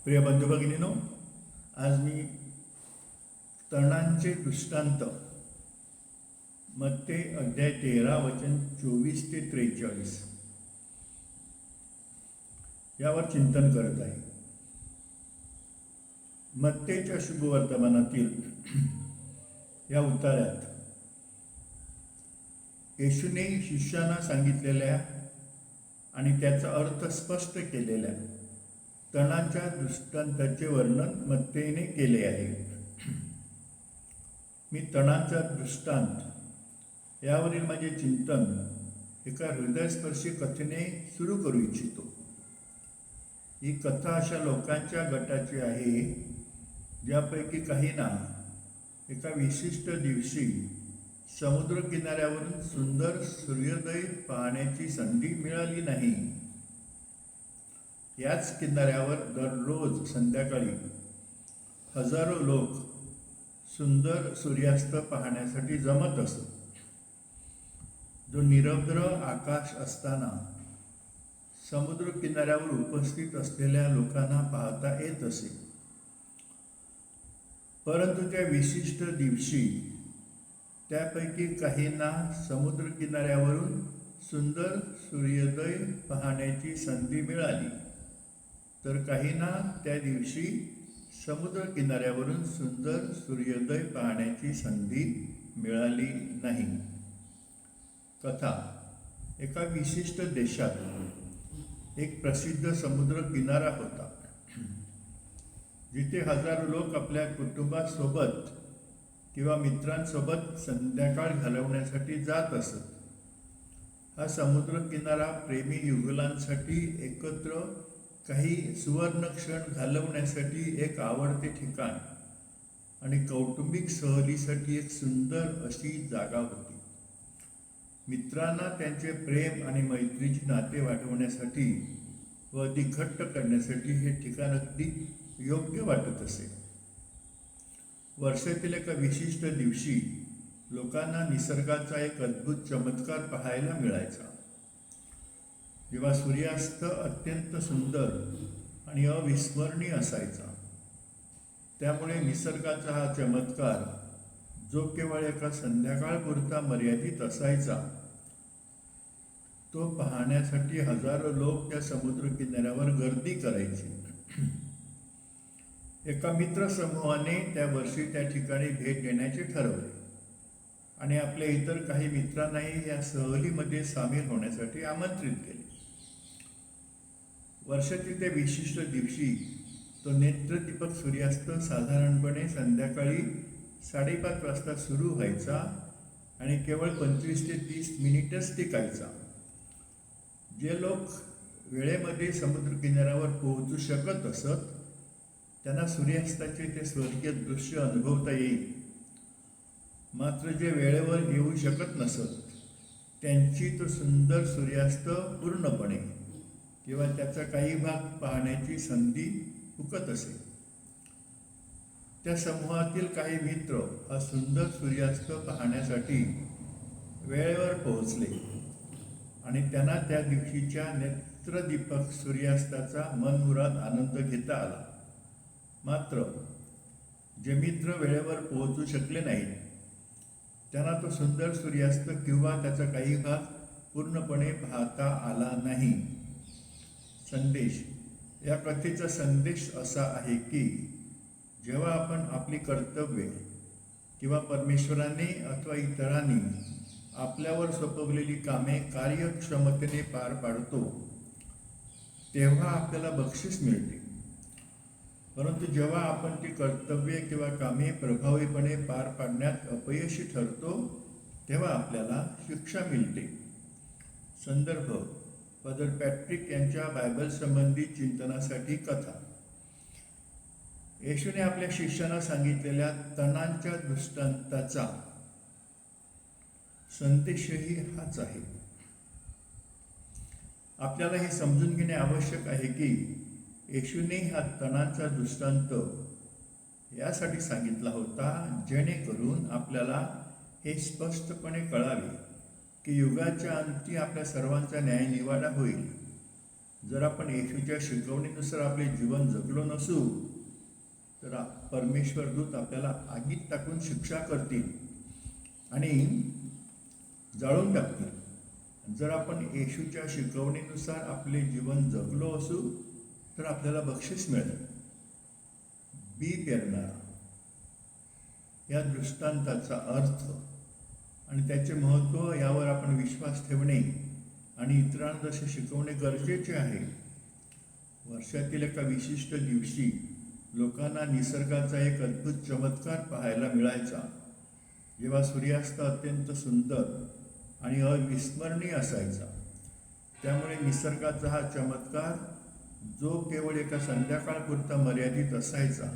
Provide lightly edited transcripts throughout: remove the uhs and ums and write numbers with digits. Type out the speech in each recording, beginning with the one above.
प्रिय बंधू भगिनीनो, आज मी तणांचे दृष्टांत मत्ते अध्याय 13 वचन 24 ते 43 यावर चिंतन करत आहे. मत्तेच्या शुभवर्तमानातील या उतार्यात येशूने शिष्यांना सांगितलेल्या आणि त्याचा अर्थ स्पष्ट केलेल्या तणांच्या दृष्टांताचे वर्णन मत्तेने केले आहे. मी तणांचा दृष्टांत यावरील माझे चिंतन एका हृदयस्पर्शी कथेने सुरू करू इच्छितो. ही कथा अशा लोकांच्या गटाची आहे ज्यापैकी काहींना एका विशिष्ट दिवशी समुद्रकिनाऱ्यावरून सुंदर सूर्योदय पाहण्याची संधी मिळाली नाही. याच किनाऱ्यावर दररोज संध्याकाळी हजारो लोक सुंदर सूर्यास्त पाहण्यासाठी जमत असत. जो निरभ्र आकाश असताना समुद्र किनाऱ्यावर उपस्थित असलेल्या लोकांना पाहता येत असे. परंतु त्या विशिष्ट दिवशी त्यापैकी काहींना समुद्र किनाऱ्यावरून सुंदर सूर्योदय पाहण्याची संधी मिळाली, तर काहींना त्या दिवशी समुद्र किनाऱ्यावरून सुंदर सूर्योदय पाहण्याची संधी मिळाली नाही. कथा: एका विशिष्ट देशात एक प्रसिद्ध समुद्र किनारा होता, जिथे हजारो लोक आपल्या कुटुंबासोबत किंवा मित्रांसोबत संध्याकाळ घालवण्यासाठी जात असत. हा समुद्र किनारा प्रेमी युगलांसाठी एकत्र काही सुवर्ण क्षण घालवण्यासाठी एक आवडते ठिकाण आणि कौटुंबिक सहलीसाठी एक सुंदर अशी जागा होती. मित्रांना त्यांचे प्रेम आणि मैत्रीचे नाते वाढवण्यासाठी व अधिक घट्ट करण्यासाठी हे ठिकाण अगदी योग्य वाटत असे. वर्षातील एका विशिष्ट दिवशी लोकांना निसर्गाचा एक अद्भुत चमत्कार पाहायला मिळायचा. जेव्हा सूर्यास्त अत्यंत सुंदर आणि अविस्मरणीय असायचा. त्यामुळे निसर्गाचा हा चमत्कार, जो केवळ एका संध्याकाळपुरता मर्यादित असायचा, तो पाहण्यासाठी हजारो लोक त्या समुद्र किनाऱ्यावर गर्दी करायची. एका मित्रसमूहाने त्या वर्षी त्या ठिकाणी भेट देण्याचे ठरवले आणि आपल्या इतर काही मित्रांनाही या सहलीमध्ये सामील होण्यासाठी आमंत्रित केले. वर्षातील त्या विशिष्ट दिवशी तो नेत्रदीपक सूर्यास्त साधारणपणे संध्याकाळी 5:30 वाजता सुरू व्हायचा आणि केवळ 25 ते 30 मिनिटच टिकायचा. जे लोक वेळेमध्ये समुद्रकिनाऱ्यावर पोहोचू शकत असत त्यांना सूर्यास्ताचे ते स्वर्गीय दृश्य अनुभवता येईल. मात्र जे वेळेवर येऊ शकत नसत त्यांची तो सुंदर सूर्यास्त पूर्णपणे किंवा त्याचा काही भाग पाहण्याची संधी हुकत असे. त्या समूहातील काही मित्र हा सुंदर सूर्यास्त पाहण्यासाठी वेळेवर पोहोचले आणि त्यांना त्या दिवशीच्या नेत्रदीपक सूर्यास्ताचा मनमुराद आनंद घेता आला. मात्र जे मित्र वेळेवर पोहोचू शकले नाहीत त्यांना तो सुंदर सूर्यास्त किंवा त्याचा काही भाग पूर्णपणे पाहता आला नाही. संदेश: या कथेचा संदेश असा आहे की जेव्हा आपण आपली कर्तव्ये किंवा परमेश्वराने अथवा इतरांनी आपल्यावर सोपवलेली कामे कार्यक्षमतेने पार पाडतो तेव्हा आपल्याला बक्षीस मिळते. परंतु जेव्हा आपण ती कर्तव्ये किंवा कामे प्रभावीपणे पार पाडण्यात अपयशी ठरतो तेव्हा आपल्याला शिक्षा मिळते. संदर्भ: फादर पॅट्रिक यांच्या बायबल संबंधी चिंतनासाठी कथा. येशूने आपल्या शिष्यांना सांगितलेल्या तणांच्या दृष्टांताचा संदेशही हाच आहे. आपल्याला हे समजून घेणे आवश्यक आहे की येशूने हा तणांचा दृष्टांत यासाठी सांगितला होता जेणेकरून आपल्याला हे स्पष्टपणे कळावे की युगाच्या अंती आपल्या सर्वांचा न्यायनिवाडा होईल जर आपण येशूच्या शिकवणीनुसार आपले जीवन जगलो नसू तर परमेश्वर दूत आपल्याला आगीत टाकून शिक्षा करतील आणि जाळून टाकतील. जर आपण येशूच्या शिकवणीनुसार आपले जीवन जगलो असू तर आपल्याला बक्षीस मिळेल. बी पेरणारा या दृष्टांताचा अर्थ आणि त्याचे महत्त्व यावर आपण विश्वास ठेवणे आणि इतरांना जसे शिकवणे गरजेचे आहे. वर्षातील एका विशिष्ट दिवशी लोकांना निसर्गाचा एक अद्भुत चमत्कार पाहायला मिळायचा, जेव्हा सूर्यास्त अत्यंत सुंदर आणि अविस्मरणीय असायचा. त्यामुळे निसर्गाचा हा चमत्कार जो केवळ एका संध्याकाळपुरता मर्यादित असायचा,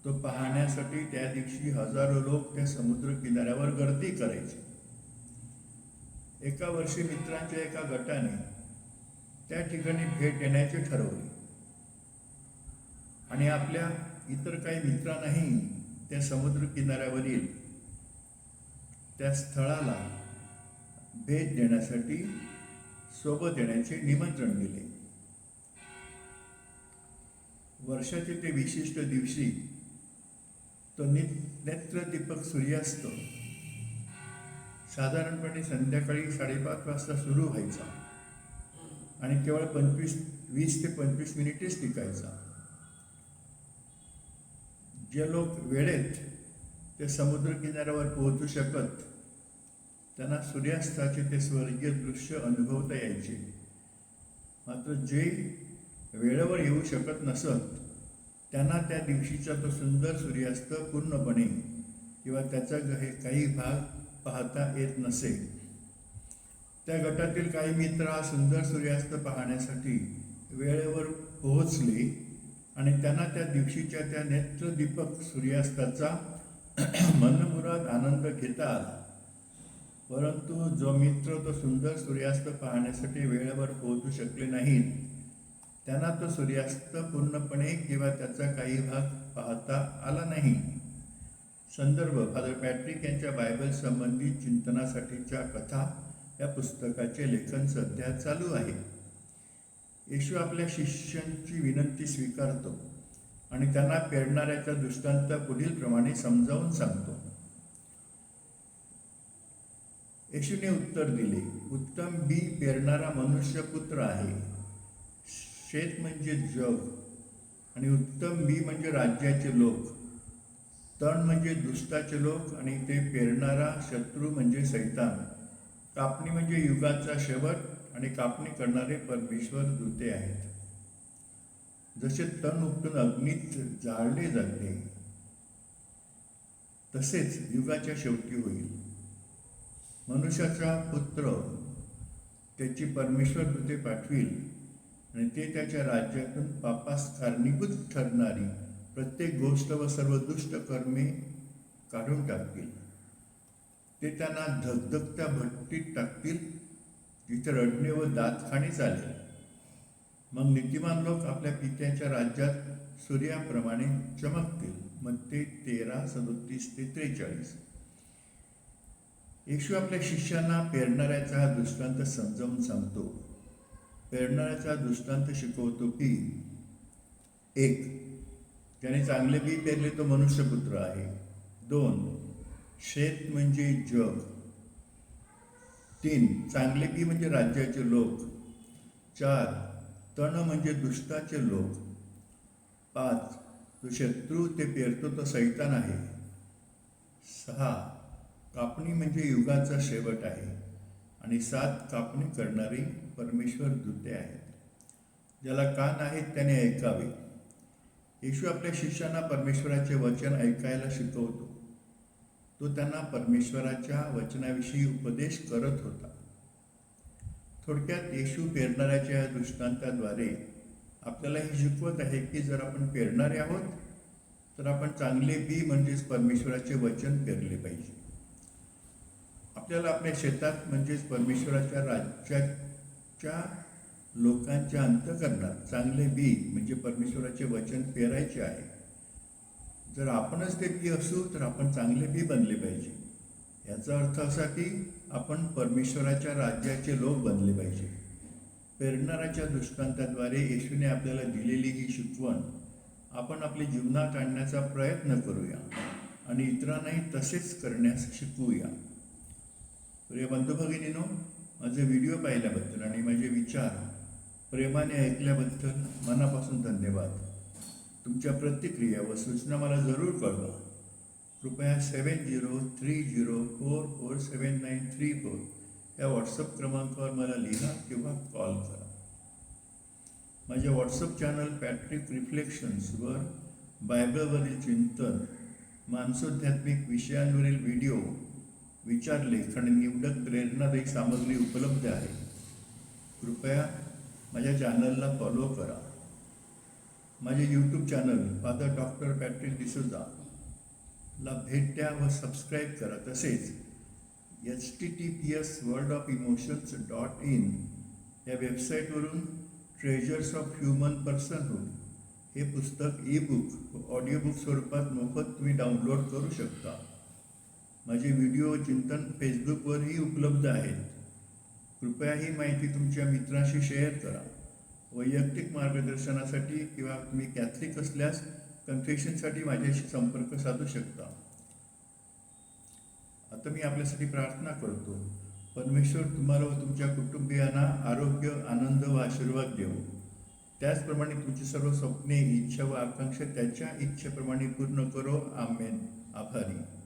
तो पाहण्यासाठी त्या दिवशी हजारो लोक त्या समुद्र किनाऱ्यावर गर्दी करायचे. एका वर्षी मित्रांच्या एका गटाने त्या ठिकाणी भेट देण्याचे ठरवले आणि आपल्या इतर काही मित्रांनाही त्या समुद्र किनाऱ्यावरील त्या स्थळाला भेट देण्यासाठी सोबत येण्याचे निमंत्रण दिले. वर्षाचे ते विशिष्ट दिवशी तो नेत्रदीपक सूर्यास्त साधारणपणे संध्याकाळी 5:30 वाजता सुरू व्हायचा आणि केवळ 20 ते 25 मिनिटेच टिकायचा. जे लोक वेळेत ते समुद्र किनाऱ्यावर पोहोचू शकत त्यांना सूर्यास्ताचे ते स्वर्गीय दृश्य अनुभवता यायचे. मात्र जे वेळेवर येऊ शकत नसत त्यांना त्या दिवशीचा तो सुंदर सूर्यास्त पूर्णपणे किंवा त्याचा काही भाग पाहता येत नसे. त्या गटातील काही मित्र हा सुंदर सूर्यास्त पाहण्यासाठी वेळेवर पोहोचले आणि त्यांना त्या दिवशीच्या त्या नेत्रदीपक सूर्यास्ताचा मनमुराद आनंद घेता आला. परंतु जो मित्र तो सुंदर सूर्यास्त पाहण्यासाठी वेळेवर पोहोचू शकले नाहीत त्यांना तो सूर्यास्त पूर्णपणे किंवा त्याचा काही भाग पाहता आला नाही. संदर्भ फादर पॅट्रिक यांच्या बायबल संबंधित चिंतनासाठीच्या कथा या पुस्तकाचे लेखन सध्या चालू आहे. येशू आपल्या शिष्यांची विनंती स्वीकारतो आणि त्यांना पेरणाऱ्याचा दृष्टांत पुढील प्रमाणे समजावून सांगतो. येशूने उत्तर दिले, उत्तम बी पेरणारा मनुष्यपुत्र आहे. शेत म्हणजे जग आणि उत्तम बी म्हणजे राज्याचे लोक. तण म्हणजे दुष्टाचे लोक आणि ते पेरणारा शत्रू म्हणजे सैतान. कापणी म्हणजे युगाचा शेवट आणि कापणी करणारे परमेश्वर दूते आहेत. जसे तण उपटून अग्नीत जाळले जाते तसेच युगाच्या शेवटी होईल. मनुष्याचा पुत्र त्याची परमेश्वर दूते पाठविल आणि ते त्याच्या राज्यातून पापास कारणीभूत ठरणारी प्रत्येक गोष्ट व सर्व दुष्ट कर्मे काढून टाकतील. ते त्यांना धगधगत्या भट्टीत टाकतील जिथे रडणे व दातखाणे चालेल. मग नीतिमान लोक आपल्या पित्याच्या राज्यात सूर्याप्रमाणे चमकतील. मत्ते 13:37-43. येशू आपल्या शिष्यांना पेरणाऱ्याचा हा दृष्टांत समजावून सांगतो. पेरणाऱ्याचा दृष्टांत शिकवतो की 1. ज्याने चांगले बी पेरले तो मनुष्यपुत्र आहे. 2. शेत म्हणजे जग. 3. चांगले बी म्हणजे राज्याचे लोक. 4. तण म्हणजे दुष्टाचे लोक. 5. जो शत्रू ते पेरतो तो सैतान आहे. 6. कापणी म्हणजे युगाचा शेवट आहे. आणि 7. कापणी करणारी परमेश्वर दूते आहेत. ज्याला कान आहेत त्याने ऐकावे. येशू आपल्या शिष्यांना परमेश्वराचे वचन ऐकायला शिकवतो. तो त्यांना परमेश्वराच्या वचनाविषयी उपदेश करत होता. थोडक्यात येशू पेरणाऱ्याच्या या दृष्टांताद्वारे आपल्याला हे शिकवत आहे की जर आपण पेरणारे आहोत तर आपण चांगले बी म्हणजेच परमेश्वराचे वचन पेरले पाहिजे. आपल्याला आपल्या शेतात म्हणजेच परमेश्वराच्या राज्याच्या लोकांच्या अंतःकरणात चांगले बी म्हणजे परमेश्वराचे वचन पेरायचे आहे. जर आपणच ते बी असू तर आपण चांगले बी बनले पाहिजे. याचा अर्थ असा की आपण परमेश्वराच्या राज्याचे लोक बनले पाहिजे. पेरणाऱ्याच्या दृष्टांताद्वारे येशूने आपल्याला दिलेली ही शिकवण आपण आपल्या जीवनात आणण्याचा प्रयत्न करूया आणि इतरांनाही तसेच करण्यास शिकवूया. प्रिय बंधू भगिनीनो, माझे व्हिडिओ पाहिल्याबद्दल आणि माझे विचार प्रेमाने ऐकल्याबद्दल मनापासून धन्यवाद. तुमच्या प्रतिक्रिया व सूचना मला जरूर कळवा. कृपया 7030447934 या व्हॉट्सअप क्रमांकावर मला लिहा किंवा कॉल करा. माझ्या व्हॉट्सअप चॅनल पॅट्रिक रिफ्लेक्शन्सवर बायबलवरील चिंतन, मानसोध्यात्मिक विषयांवरील व्हिडिओ, विचारलेख आणि निवडक प्रेरणादायी सामग्री उपलब्ध आहे. कृपया माझ्या चॅनलला फॉलो करा. माझे YouTube channel father doctor Patrick D'Souza ला भेट द्या व सबस्क्राईब करा. तसेच https://worldofemotions.in या वेबसाईटवरून ट्रेजर्स ऑफ ह्युमन पर्सनहूड हे पुस्तक ई-बुक व ऑडिओबुक स्वरूपात मोफत तुम्ही डाउनलोड करू शकता. माझे व्हिडिओ व चिंतन फेसबुकवरही उपलब्ध आहेत. कृपया ही माहिती तुमच्या मित्रांशी शेअर करा. वैयक्तिक मार्गदर्शनासाठी किंवा तुम्ही कॅथलिक असल्यास कन्फेशनसाठी माझ्याशी संपर्क साधू शकता. आता मी आपल्यासाठी प्रार्थना करतो. परमेश्वर तुम्हाला व तुमच्या कुटुंबियांना आरोग्य, आनंद व आशीर्वाद देवो. त्याचप्रमाणे तुमची सर्व स्वप्ने, इच्छा व आकांक्षा त्याच्या इच्छेप्रमाणे पूर्ण करो. आमेन. आभारी.